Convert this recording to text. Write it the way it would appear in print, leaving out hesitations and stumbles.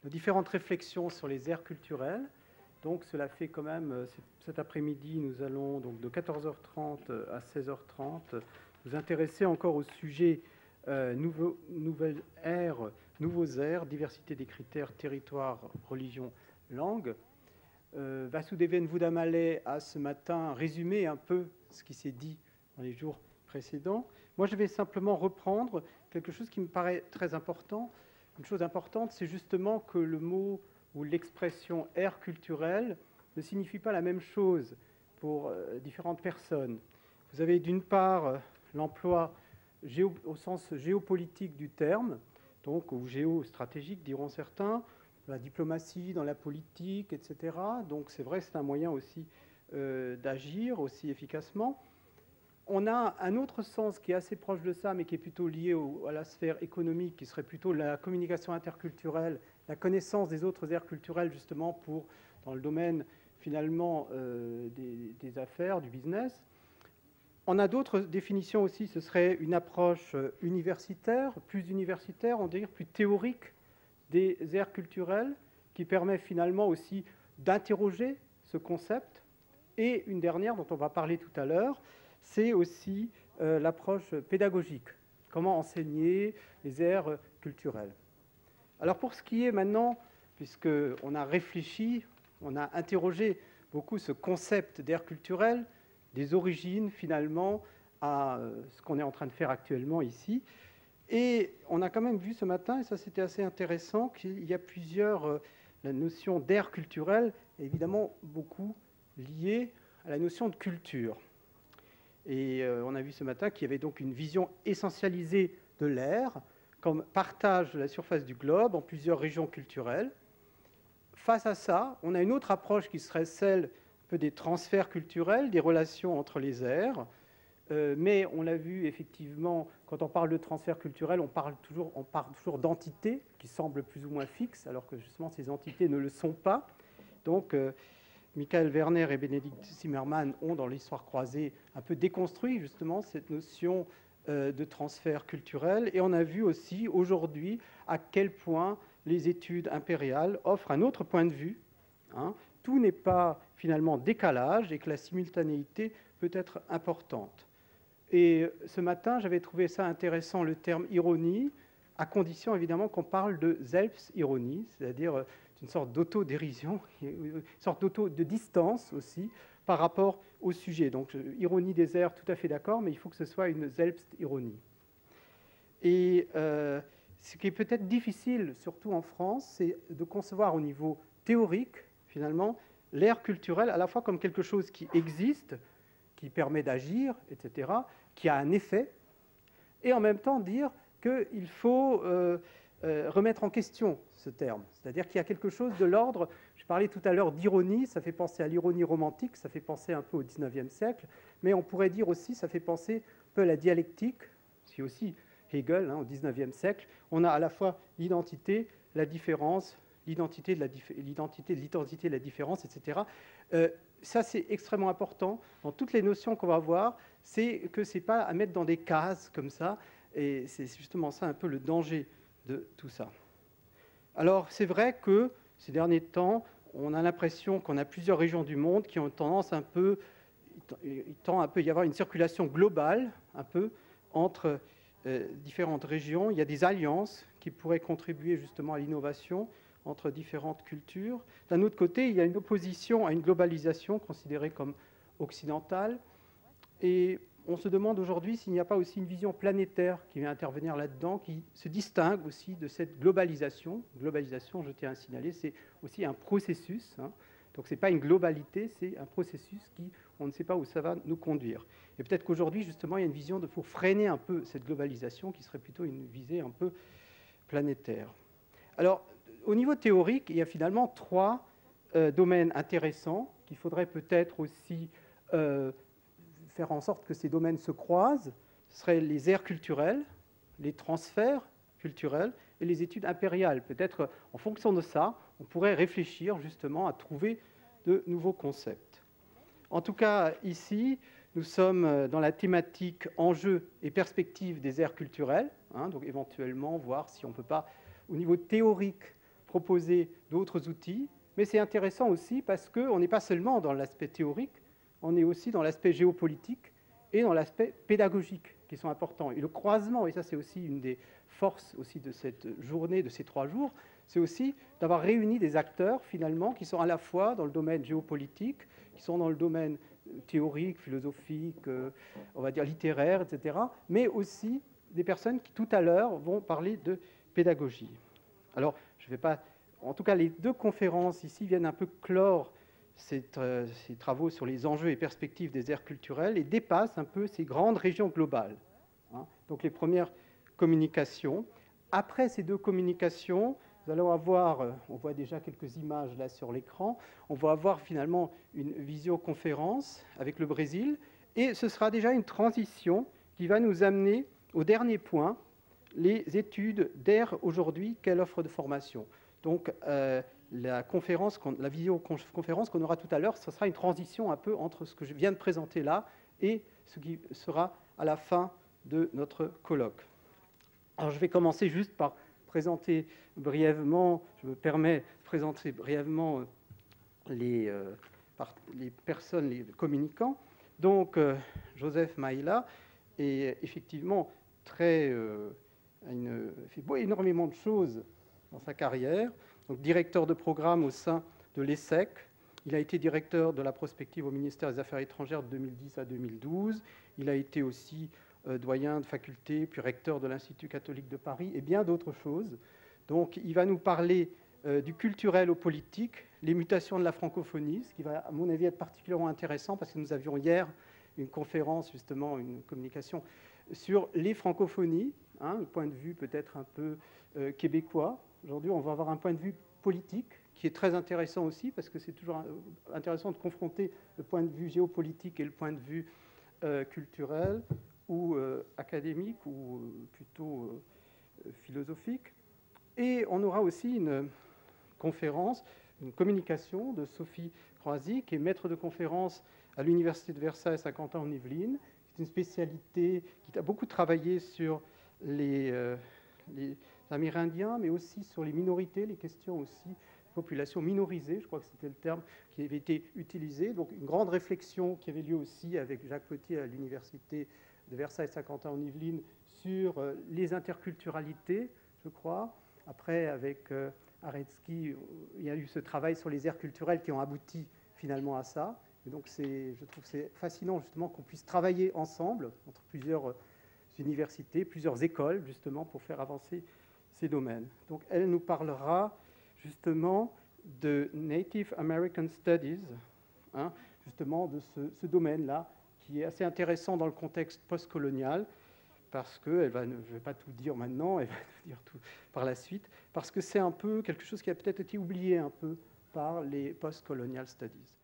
nos différentes réflexions sur les aires culturelles. Donc cela fait quand même, cet après-midi, nous allons donc de 14h30 à 16h30 nous intéresser encore au sujet nouvelles aires, nouveaux aires, diversité des critères, territoire, religion, langue. Vasudevan Vudamale a ce matin résumé un peu ce qui s'est dit dans les jours précédents. Moi, je vais simplement reprendre quelque chose qui me paraît très important. Une chose importante, c'est justement que le mot ou l'expression aire culturelle ne signifie pas la même chose pour différentes personnes. Vous avez d'une part l'emploi au sens géopolitique du terme, donc ou géostratégique diront certains, la diplomatie, dans la politique, etc. Donc c'est vrai, c'est un moyen aussi d'agir aussi efficacement. On a un autre sens qui est assez proche de ça, mais qui est plutôt lié à la sphère économique, qui serait plutôt la communication interculturelle, la connaissance des autres aires culturelles, justement, dans le domaine, finalement, des affaires, du business. On a d'autres définitions aussi, ce serait une approche universitaire, on dirait plus théorique des aires culturelles, qui permet finalement aussi d'interroger ce concept. Et une dernière, dont on va parler tout à l'heure, c'est aussi l'approche pédagogique. Comment enseigner les aires culturelles. Alors pour ce qui est maintenant, puisqu'on a réfléchi, on a interrogé beaucoup ce concept d'aire culturelle, des origines finalement à ce qu'on est en train de faire actuellement ici. Et on a quand même vu ce matin, et ça c'était assez intéressant, qu'il y a plusieurs... la notion d'aire culturelle est évidemment beaucoup liée à la notion de culture. Et on a vu ce matin qu'il y avait donc une vision essentialisée de l'aire comme partage de la surface du globe en plusieurs régions culturelles. Face à ça, on a une autre approche qui serait celle un peu des transferts culturels, des relations entre les aires. Mais on l'a vu effectivement, quand on parle de transfert culturel, on parle toujours d'entités qui semblent plus ou moins fixes, alors que justement ces entités ne le sont pas. Donc, Michael Werner et Bénédicte Zimmermann ont, dans l'histoire croisée, un peu déconstruit justement cette notion de transfert culturel. Et on a vu aussi aujourd'hui à quel point les études impériales offrent un autre point de vue. Tout n'est pas finalement décalage et que la simultanéité peut être importante. Et ce matin, j'avais trouvé ça intéressant, le terme ironie, à condition évidemment qu'on parle de Selbstironie, c'est-à-dire une sorte d'autodérision, une sorte de distance aussi par rapport au sujet. Donc, ironie des airs, tout à fait d'accord, mais il faut que ce soit une Selbstironie. Et ce qui est peut-être difficile, surtout en France, c'est de concevoir au niveau théorique, finalement, l'ère culturelle à la fois comme quelque chose qui existe, qui permet d'agir, etc., qui a un effet, et en même temps dire qu'il faut remettre en question ce terme. C'est-à-dire qu'il y a quelque chose de l'ordre, je parlais tout à l'heure d'ironie, ça fait penser à l'ironie romantique, ça fait penser un peu au XIXe siècle, mais on pourrait dire aussi, ça fait penser un peu à la dialectique, c'est aussi Hegel, au XIXe siècle. On a à la fois l'identité, la différence, l'identité de la différence, etc. Ça, c'est extrêmement important. Dans toutes les notions qu'on va voir, c'est que ce n'est pas à mettre dans des cases comme ça, et c'est justement ça un peu le danger de tout ça. Alors, c'est vrai que ces derniers temps, on a l'impression qu'on a plusieurs régions du monde qui ont tendance un peu... Il tend un peu à y avoir une circulation globale, un peu, entre différentes régions. Il y a des alliances qui pourraient contribuer justement à l'innovation entre différentes cultures. D'un autre côté, il y a une opposition à une globalisation considérée comme occidentale. Et on se demande aujourd'hui s'il n'y a pas aussi une vision planétaire qui vient intervenir là-dedans, qui se distingue aussi de cette globalisation. Globalisation, je tiens à signaler, c'est aussi un processus. Donc ce n'est pas une globalité, c'est un processus qui, on ne sait pas où ça va nous conduire. Et peut-être qu'aujourd'hui, justement, il y a une vision pour freiner un peu cette globalisation qui serait plutôt une visée un peu planétaire. Alors, au niveau théorique, il y a finalement trois domaines intéressants qu'il faudrait peut-être aussi faire en sorte que ces domaines se croisent. Ce seraient les aires culturelles, les transferts culturels et les études impériales. Peut-être en fonction de ça, on pourrait réfléchir justement à trouver de nouveaux concepts. En tout cas, ici, nous sommes dans la thématique enjeux et perspectives des aires culturelles, donc éventuellement voir si on ne peut pas, au niveau théorique, proposer d'autres outils, mais c'est intéressant aussi parce qu'on n'est pas seulement dans l'aspect théorique, on est aussi dans l'aspect géopolitique et dans l'aspect pédagogique qui sont importants. Et le croisement, et ça c'est aussi une des forces aussi de cette journée, de ces 3 jours, c'est aussi d'avoir réuni des acteurs finalement qui sont à la fois dans le domaine géopolitique, qui sont dans le domaine théorique, philosophique, on va dire littéraire, etc., mais aussi des personnes qui tout à l'heure vont parler de pédagogie. Alors, je ne vais pas... En tout cas, les 2 conférences ici viennent un peu clore ces travaux sur les enjeux et perspectives des aires culturelles et dépassent un peu ces grandes régions globales. Donc, les premières communications. Après ces 2 communications, nous allons avoir, on voit déjà quelques images là sur l'écran, on va avoir finalement une visioconférence avec le Brésil, et ce sera déjà une transition qui va nous amener au dernier point, les études d'aires aujourd'hui, quelle offre de formation. Donc la visioconférence qu'on aura tout à l'heure, ce sera une transition un peu entre ce que je viens de présenter là et ce qui sera à la fin de notre colloque. Alors je vais commencer juste par présenter brièvement, je me permets de présenter brièvement les personnes, les communicants. Donc, Joseph Maïla est effectivement fait énormément de choses dans sa carrière. Donc, directeur de programme au sein de l'ESSEC. Il a été directeur de la prospective au ministère des Affaires étrangères de 2010 à 2012. Il a été aussi doyen de faculté, puis recteur de l'Institut catholique de Paris, et bien d'autres choses. Donc, il va nous parler du culturel au politique, les mutations de la francophonie, ce qui va, à mon avis, être particulièrement intéressant, parce que nous avions hier une conférence, justement, une communication sur les francophonies, le point de vue peut-être un peu québécois. Aujourd'hui, on va avoir un point de vue politique, qui est très intéressant aussi, parce que c'est toujours intéressant de confronter le point de vue géopolitique et le point de vue culturel, ou académique, ou plutôt philosophique. Et on aura aussi une conférence, une communication de Sophie Croisy, qui est maître de conférence à l'Université de Versailles à Saint-Quentin en Yvelines. C'est une spécialité qui a beaucoup travaillé sur les Amérindiens, mais aussi sur les minorités, les questions aussi populations minorisées, je crois que c'était le terme qui avait été utilisé. Donc une grande réflexion qui avait lieu aussi avec Jacques Potier à l'Université de Versailles-Saint-Quentin en Yvelines sur les interculturalités, je crois. Après, avec Aretsky, il y a eu ce travail sur les aires culturelles qui ont abouti finalement à ça. Et donc, je trouve que c'est fascinant justement qu'on puisse travailler ensemble entre plusieurs universités, plusieurs écoles, justement, pour faire avancer ces domaines. Donc, elle nous parlera justement de Native American Studies, justement de ce domaine-là, qui est assez intéressant dans le contexte postcolonial, parce que, je ne vais pas tout dire maintenant, elle va tout dire tout par la suite, parce que c'est un peu quelque chose qui a peut-être été oublié un peu par les post-colonial studies.